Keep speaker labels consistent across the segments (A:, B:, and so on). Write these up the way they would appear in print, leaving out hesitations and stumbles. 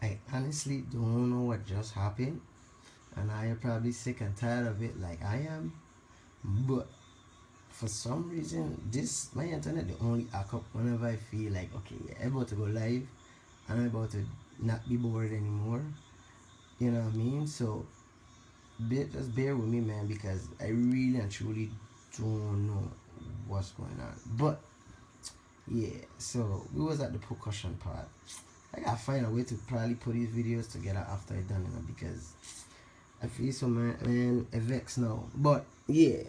A: I honestly don't know what just happened, and I am probably sick and tired of it like I am. But for some reason, this my internet the only act up whenever I feel like okay, yeah, I'm about to go live, and I'm about to not be bored anymore. You know what I mean? So, just bear with me, man, because I really and truly don't know what's going on. But yeah, so we was at the percussion part. I gotta find a way to probably put these videos together after I done it because I feel so man vex now. But yeah.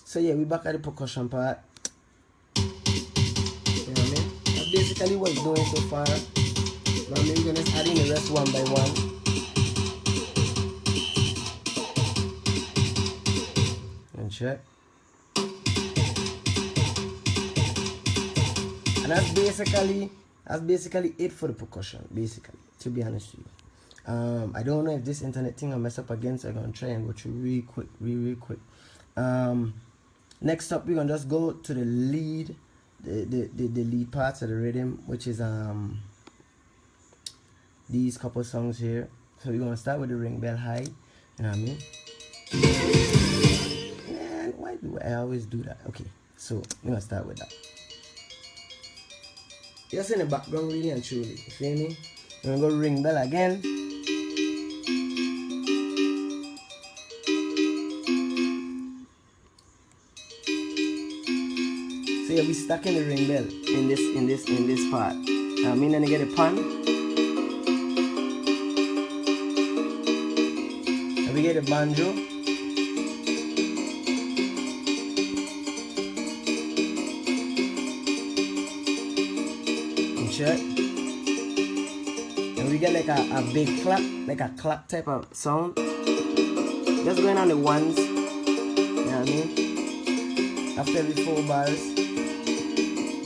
A: So yeah, we back at the percussion part. You know what I mean? That's basically what it's doing so far. Now maybe we're gonna add in the rest one by one. And check. And that's basically it for the percussion, basically, to be honest with you. I don't know if this internet thing I mess up again, so I'm gonna try and go through really quick. Next up we're gonna just go to the lead, the lead parts of the rhythm, which is these couple songs here. So we're gonna start with the ring bell high, you know what I mean? Man, why do I always do that? Okay, so we're gonna start with that. Just in the background, really and truly. You feel me? We're gonna go ring bell again. So yeah, we stuck in the ring bell in this part. I mean, then you get a pan. And we get a banjo. Check. And we get like a big clap, like a clap type of sound. Just going on the ones. You know what I mean? After every 4 bars.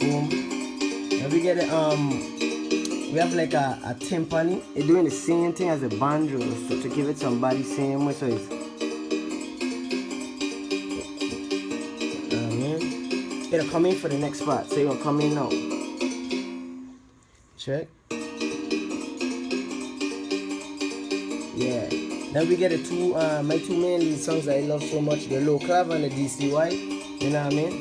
A: Boom. And we get we have like a timpani. It's doing the same thing as the banjo, so to give it some body same way, so it's it'll come in for the next part. So you're gonna come in now. Check. Yeah. Then we get the two my two main lead songs that I love so much, the low clav and the DCY. You know what I mean?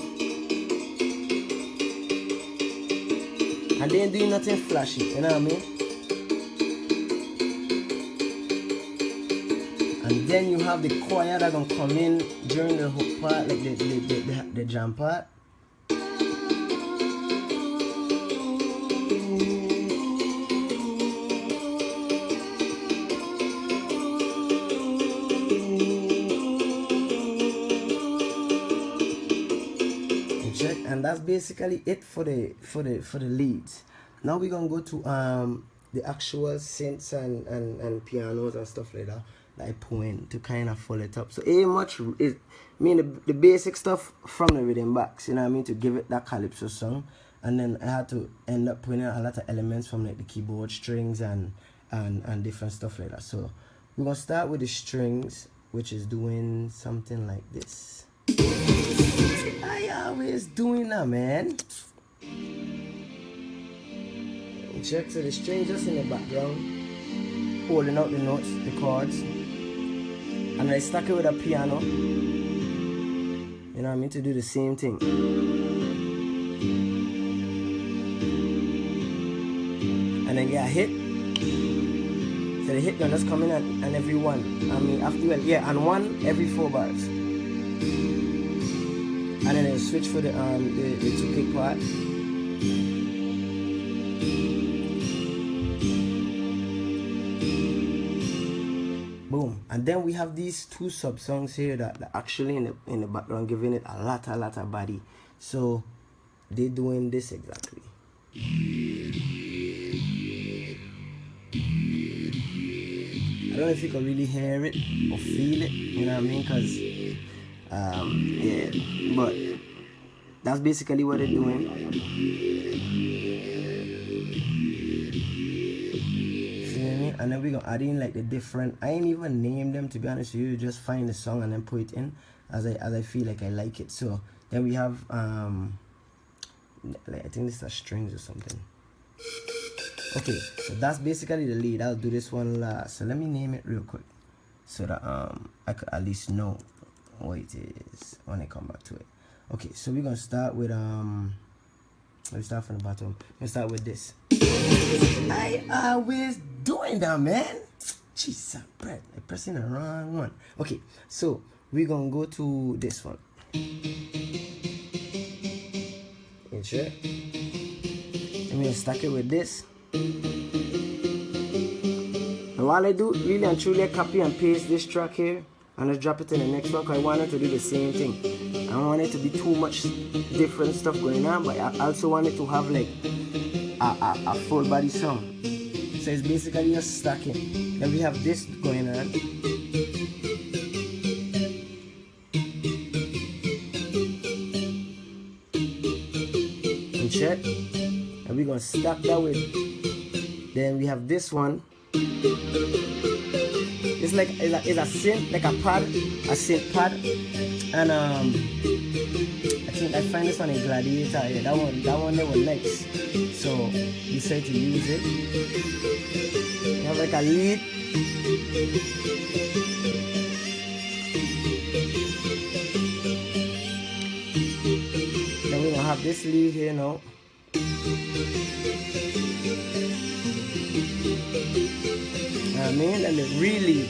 A: And they ain't doing nothing flashy, you know what I mean? And then you have the choir that gonna come in during the hook part, like the jam part. And that's basically it for the leads. Now we're gonna go to the actual synths and pianos and stuff like that I point to kind of follow it up. So much is the basic stuff from the rhythm box, you know what I mean, to give it that calypso song. And then I had to end up putting a lot of elements from like the keyboard strings and different stuff like that. So we're gonna start with the strings, which is doing something like this. I always doing that, man. Check, so the strings just in the background, holding out the notes, the chords, and I stack it with a piano. You know what I mean, to do the same thing. And then get a hit. So the hit gonna just come in and every one. I mean, after and one every 4 bars. And then I'll switch for the 2-kick part. Boom. And then we have these 2 sub songs here that actually in the background giving it a lot of body. So they're doing this exactly. I don't know if you can really hear it or feel it, you know what I mean? Because yeah, but that's basically what they're doing. See what I mean? And then we're gonna add in like the different, I ain't even named them, to be honest with you. Just find the song and then put it in as I feel like I like it. So then we have like, I think this is strings or something. Okay, so that's basically the lead. I'll do this one last. So let me name it real quick so that I could at least know what it is when I come back to it. Okay, so we're gonna start with let's start from the bottom. Let's start with this. I always doing that, man. Jesus, bread. I'm pressing the wrong one. Okay, so we're gonna go to this one. Sure. I'm gonna stack it with this. And while I do really and truly copy and paste this track here and let's drop it in the next one, because I wanted to do the same thing. I don't want it to be too much different stuff going on, but I also want it to have like a full body sound. So it's basically just stacking. Then we have this going on. And check. And we're gonna stack that with. Then we have this one. It's like it's a synth, like a pad, a synth pad. And I think I find this one in Gladiator. Yeah, that one they were nice. So we decided to use it. We have like a lead. Then we're gonna have this lead here now. I mean, and it really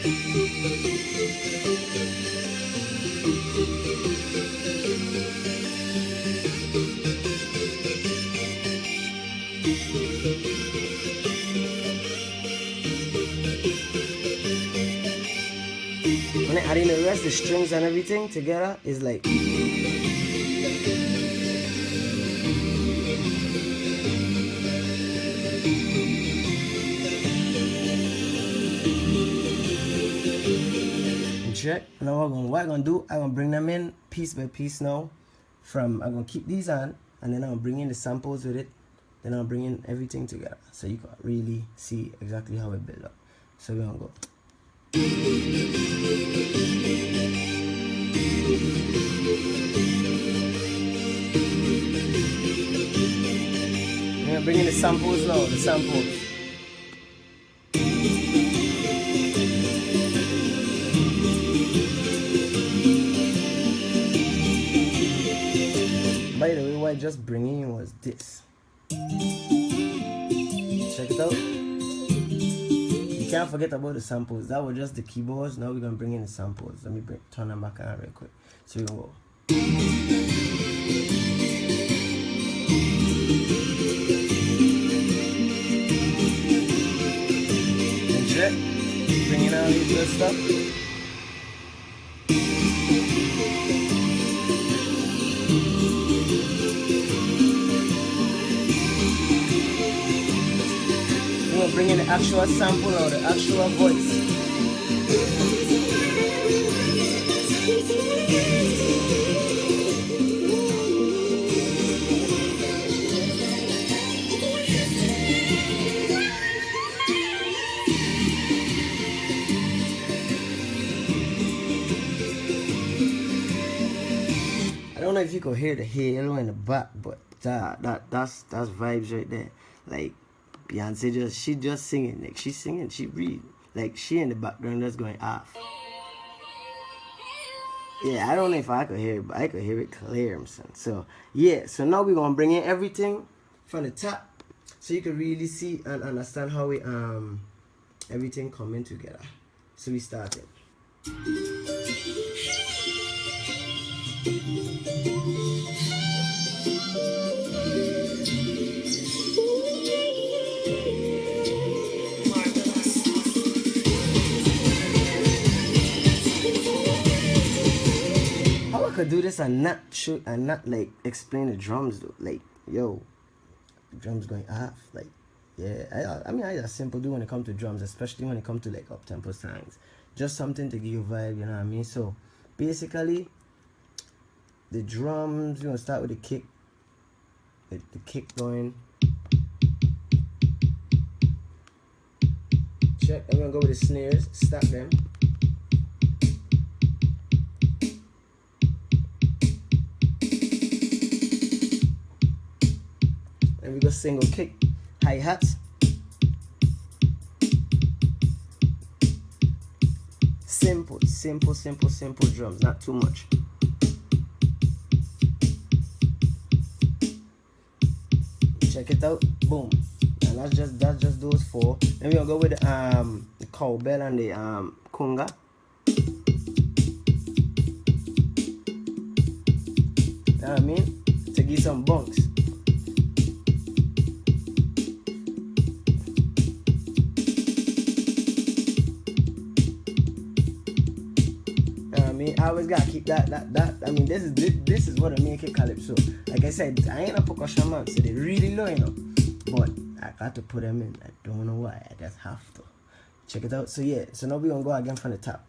A: when I add in the rest, the strings and everything together is like check. Now what I'm gonna do, I'm gonna bring them in piece by piece now. I'm gonna keep these on, and then I'm gonna bring in the samples with it. Then I'll bring in everything together, so you can really see exactly how it build up. So we're gonna go. I'm gonna bring in the samples now. The samples. By the way, what I just bringing in was this. Check it out. You can't forget about the samples. That was just the keyboards. Now we're gonna bring in the samples. Let me turn them back on real quick. So we go. And check. Bringing all these good stuff. Bring in the actual sample or the actual voice. I don't know if you could hear the halo in the back, but that's vibes right there. Like Beyonce she just singing, like she's singing, she read, like she in the background just going off. Yeah, I don't know if I could hear it, but I could hear it clear, son. So yeah, so now we're gonna bring in everything from the top, so you can really see and understand how we everything coming together. So we started. Could do this and not shoot and not like explain the drums though. Like, yo, the drums going off. Like, yeah, I mean I just simple do when it comes to drums, especially when it comes to like up tempo songs. Just something to give you a vibe, you know what I mean? So basically the drums, we're gonna start with the kick. The kick going. Check, I'm gonna go with the snares, stack them. And we go single kick, hi-hats. simple drums, not too much. Check it out, boom. And that's just those four. Then we're gonna go with the cowbell and the conga. You know what I mean? To give some bunks. I always gotta keep that. I mean, this is what I make it calypso. Like I said, I ain't a percussion man, so they really low, you know. But I got to put them in. I don't know why. I just have to. Check it out. So yeah. So now we gonna go again from the top.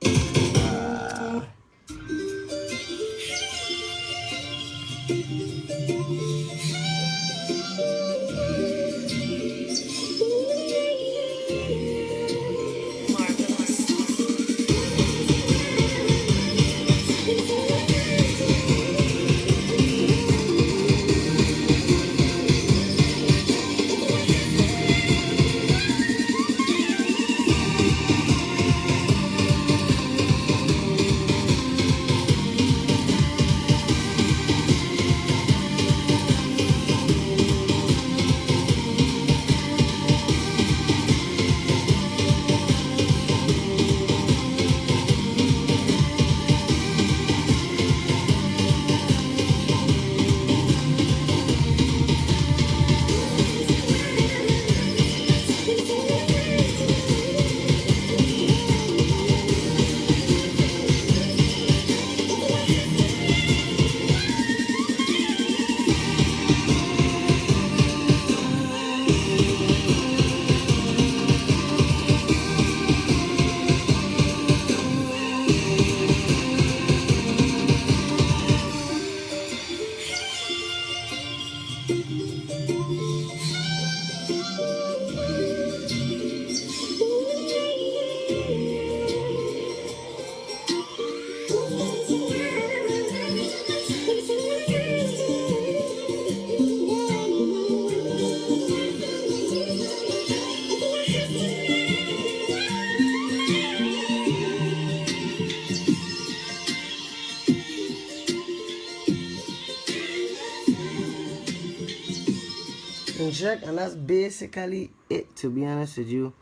A: Check, and that's basically it, to be honest with you.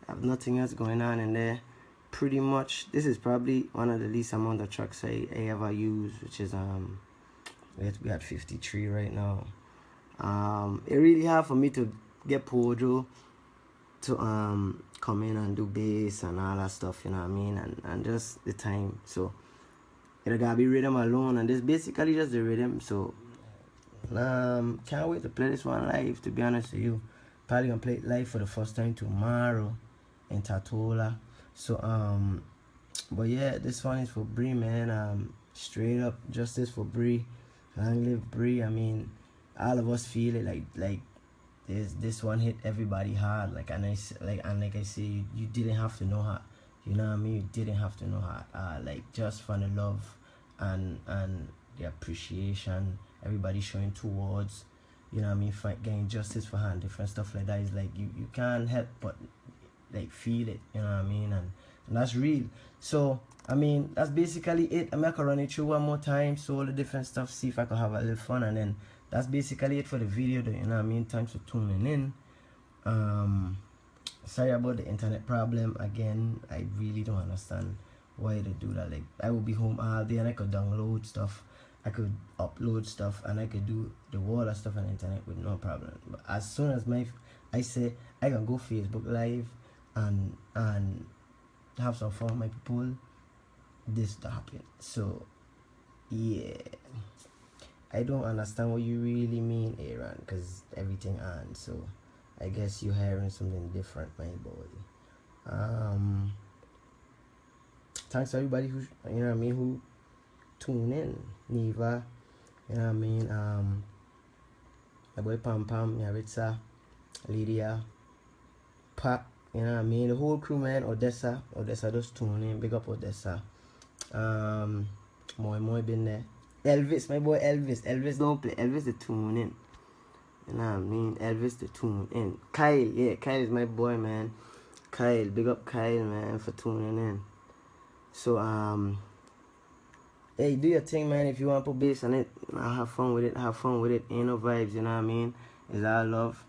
A: I have nothing else going on in there. Pretty much this is probably one of the least amount of tracks I ever use, which is we got 53 right now. It really hard for me to get Pojo to come in and do bass and all that stuff, you know what I mean, and just the time. So it gotta be rhythm alone, and this basically just the rhythm. So can't wait to play this one live, to be honest with you. Probably gonna play it live for the first time tomorrow in Tatola. So but yeah, this one is for Bria, man. Straight up justice for Bria. Long live Bria. I mean, all of us feel it, like this one hit everybody hard, like I say, you didn't have to know her, you know what I mean, you didn't have to know her, like just from the love and the appreciation everybody showing towards, you know what I mean, getting justice for her and different stuff like that. Is like you can't help but like feel it, you know what I mean, and that's real. So I mean, that's basically it. I'm gonna run it through one more time, so all the different stuff, see if I can have a little fun, and then that's basically it for the video though, you know what I mean. Thanks for tuning in. Sorry about the internet problem again. I really don't understand why they do that. Like, I would be home all day and I could download stuff, I could upload stuff, and I could do the wall of stuff on the internet with no problem. But as soon as I say I can go Facebook Live and have some fun with my people, this happen. So yeah, I don't understand what you really mean, Aaron, because everything on. So I guess you're hearing something different, my boy. Thanks to everybody who, you know what I mean, who tune in. Neva, you know what I mean, my boy Pam Pam, Yaritza, Lydia, Pat, you know what I mean, the whole crew, man. Odessa just tune in, big up Odessa. Moi been there. Elvis, my boy Elvis don't play, Elvis the tune in, you know what I mean, Elvis the tune in. Kyle is my boy, man. Kyle, big up Kyle, man, for tuning in. So hey, do your thing, man. If you want to put bass on it, have fun with it. Have fun with it. Ain't no vibes, you know what I mean? It's all love.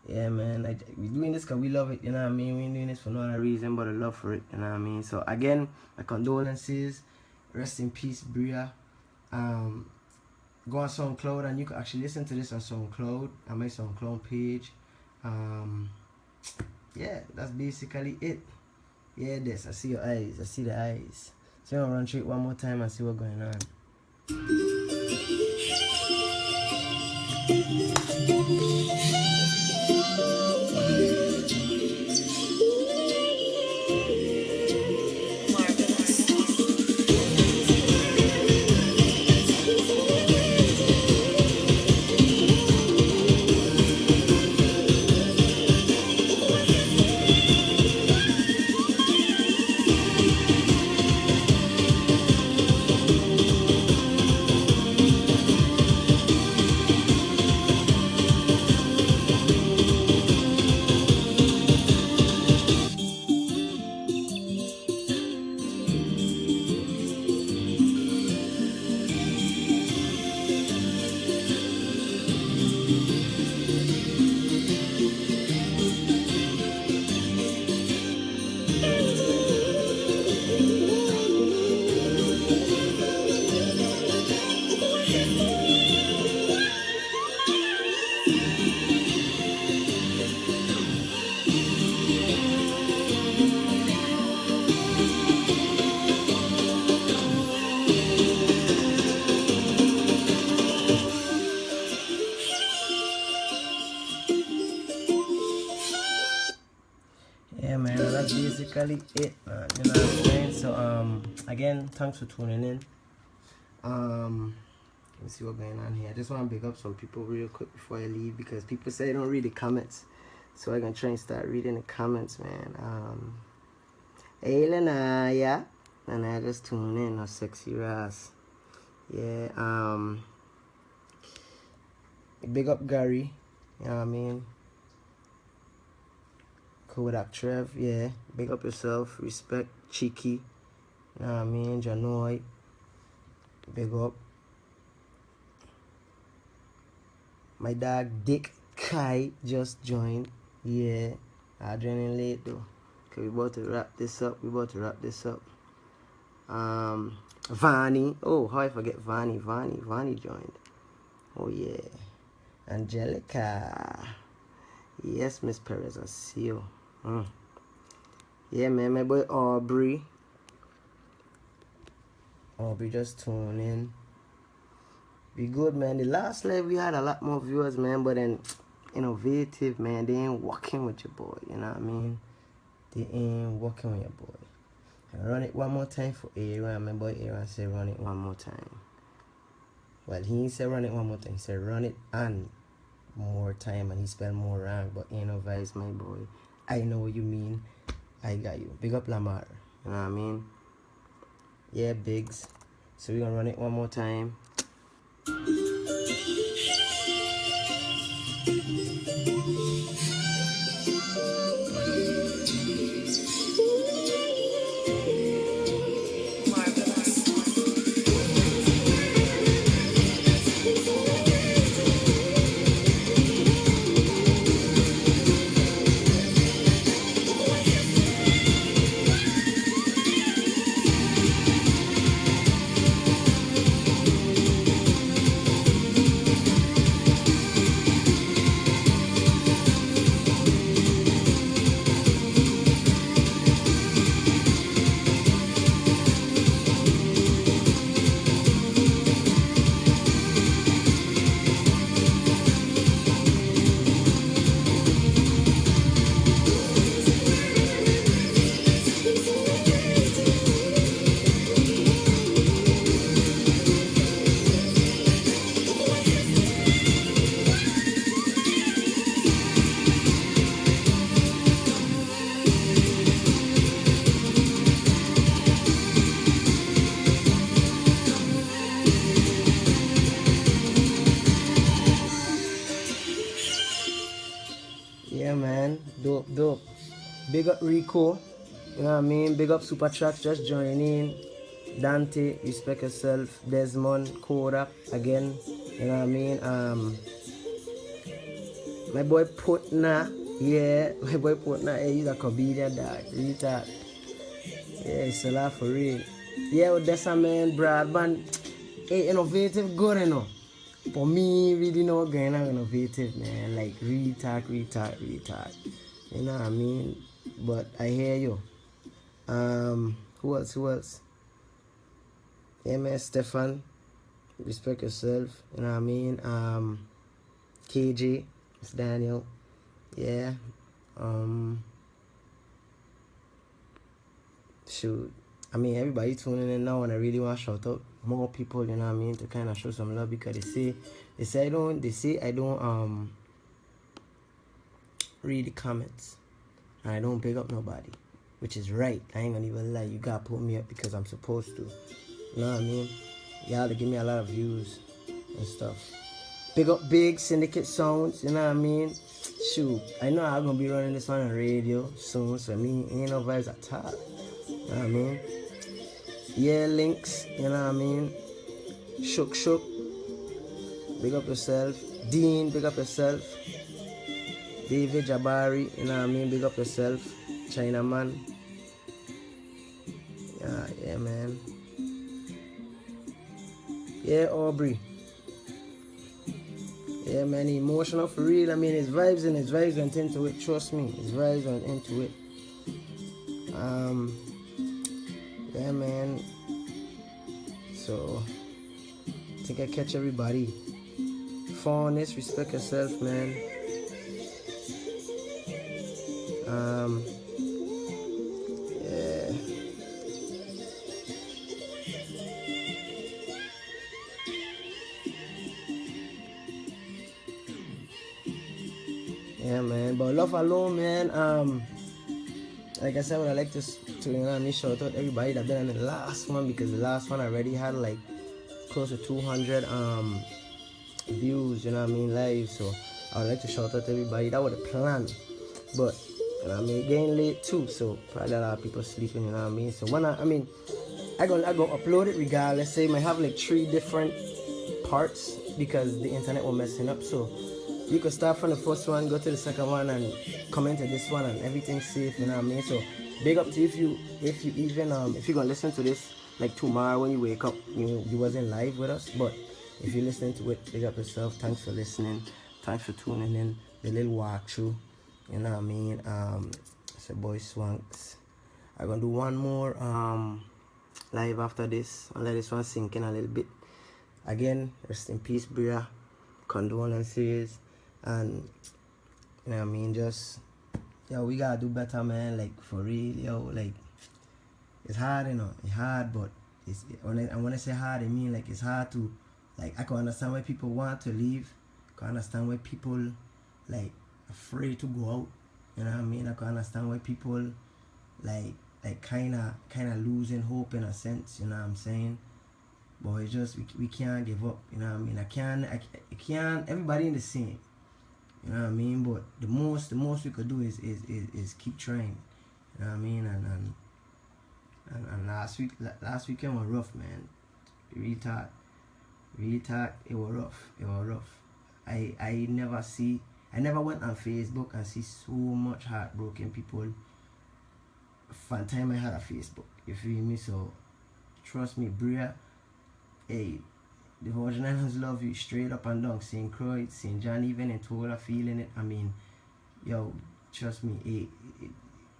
A: Yeah, man. We doing this because we love it, you know what I mean? We ain't doing this for no other reason but a love for it, you know what I mean? So again, my condolences. Rest in peace, Bria. Go on SoundCloud and you can actually listen to this on SoundCloud, on my SoundCloud page. Yeah, that's basically it. Yeah, this. I see your eyes. I see the eyes. So I'm gonna run through it one more time and see what's going on. Yeah, man, that's basically it, man. You know what I'm saying? So again, thanks for tuning in. Let me see what's going on here. I just want to big up some people real quick before I leave, because people say they don't read the comments, so I'm gonna try and start reading the comments, man. Hey Lanaya, and I just tune in, a sexy Ras. Yeah, big up Gary, you know what I mean? Kodak Trev, yeah, big up yourself, respect Cheeky, you know what I mean? Janoy, big up. My dog Dick Kai just joined, yeah, I joined late though, cause we about to wrap this up. Vani, oh, how I forget Vani joined, oh yeah, Angelica, yes, Miss Perez, I see you. Yeah, man, my boy Aubrey just tuned in. Be good, man. The last live we had a lot more viewers, man, but then innovative, man, they ain't working with your boy, you know what I mean? They ain't working with your boy. I run it one more time for Aaron. My boy Aaron said run it one more time. Well, he ain't said run it one more time, he said run it and more time, and he spelled more rank, but ain't no vice, my boy. I know what you mean. I got you. Big up Lamar. You know what I mean? Yeah, Biggs. So we're gonna run it one more time. Yeah, man. Dope. Big up Rico. You know what I mean? Big up Super Tracks, just join in. Dante, respect yourself. Desmond, Kodak, again. You know what I mean? My boy Putna, yeah, my boy Putna, hey, he's a comedian dog. Retard. Yeah, it's a lot for real. Yeah, well, that's a man, Broadband. Hey, innovative good, you know. For me, really know going on innovative, man. Like, retard. You know what I mean? But I hear you. Who else? Yeah, man, Stefan. Respect yourself. You know what I mean? KJ, it's Daniel. Yeah. Shoot. I mean, everybody tuning in now, and I really want to shout out more people. You know what I mean? To kind of show some love, because they say I don't read the comments, and I don't pick up nobody, which is right. I ain't gonna even lie. You gotta put me up because I'm supposed to. You know what I mean? Y'all to give me a lot of views and stuff. Big up Big Syndicate Sounds, you know what I mean? Shoot, I know I'm gonna be running this on the radio soon, so I mean, ain't no vibes at all. You know what I mean? Yeah, Links, you know what I mean? Shook, big up yourself. Dean, big up yourself. David Jabari, you know what I mean? Big up yourself. Chinaman. Yeah, man. Yeah, Aubrey. Yeah, man, emotional for real. I mean, his vibes went into it. Trust me, his vibes went into it. Yeah, man. So, I think I catch everybody. Fondness, respect yourself, man. Yeah. Yeah, man. But love alone, man. Like I said, I would like to you know what I mean, shout out everybody that been on the last one, because the last one already had like close to 200 views, you know what I mean, live. So I would like to shout out everybody. That was the plan, but you know what I mean, getting late too, so probably a lot of people sleeping, you know what I mean. So when I go upload it regardless. Say I might have like 3 different parts because the internet was messing up. So you could start from the first one, go to the second one, and comment to this one, and everything's safe, you know what I mean. So big up to you if you're gonna listen to this like tomorrow when you wake up, you wasn't live with us, but if you're listening to it, big up yourself. Thanks for listening. Thanks for tuning in. The little walkthrough, you know what I mean. It's your boy Swanks. I'm gonna do one more live after this. I'll let this one sink in a little bit. Again, rest in peace, Bria. Condolences. And you know what I mean, just we gotta do better, man. Like for real, like it's hard, it's hard, but when I say hard, I mean like it's hard to, like, I can understand why people want to leave. I can understand why people like afraid to go out, you know what I mean. I can understand why people like kind of losing hope in a sense, you know what I'm saying. But it's just we can't give up, you know what I mean. I can't. Everybody in the same, you know what I mean. But the most we could do is keep trying, you know what I mean. And last weekend was rough, man. Really thought it was rough. I never went on Facebook and see so much heartbroken people from the time I had a Facebook, you feel me. So trust me, Bria, hey, the Virginians love you straight up and down. St. Croix, St. John, even in Tola, feeling it. I mean, yo, trust me,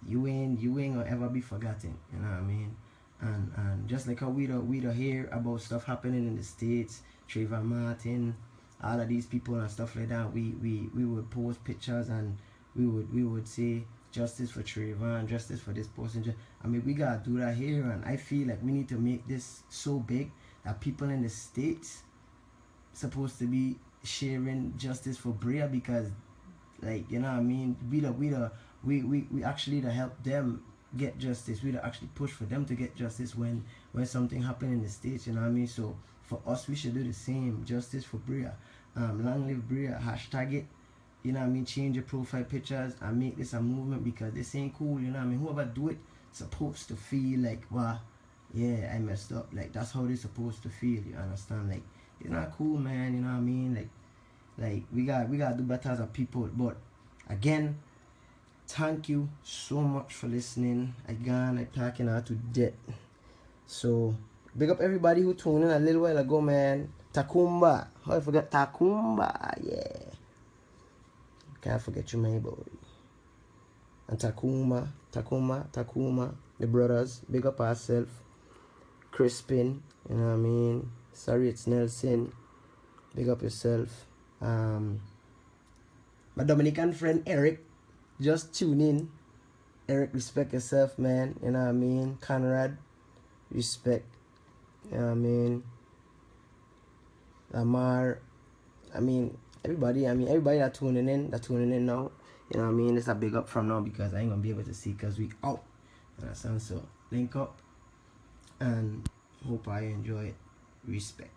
A: you ain't gonna ever be forgotten, you know what I mean. And just like how we don't hear about stuff happening in the States, Trayvon Martin, all of these people and stuff like that, we would post pictures and we would say justice for Trayvon, justice for this person. I mean, we gotta do that here, and I feel like we need to make this so big that people in the States supposed to be sharing justice for Bria, because, like, you know what I mean, we actually to help them get justice. We to actually push for them to get justice when something happened in the States, you know what I mean. So for us, we should do the same. Justice for Bria. Long live Bria. Hashtag it. You know what I mean? Change your profile pictures and make this a movement, because this ain't cool, you know what I mean? Whoever do it, supposed to feel like, well, yeah, I messed up. Like, that's how they're supposed to feel, you understand? Like, it's not cool, man, you know what I mean? Like we gotta do better as a people. But again, thank you so much for listening. Again, I'm talking out to death. So big up everybody who tuned in a little while ago, man. Takumba. How I forgot Takumba, yeah. Can't forget you, my boy. And Takuma, the brothers, big up ourselves. Crispin, you know what I mean? Sorry, it's Nelson. Big up yourself. My Dominican friend Eric, just tune in. Eric, respect yourself, man. You know what I mean? Conrad, respect. You know what I mean? Lamar, everybody that tuning in now. You know what I mean? It's a big up from now because I ain't gonna be able to see because we out. You understand? So link up and hope I enjoy it. Respect.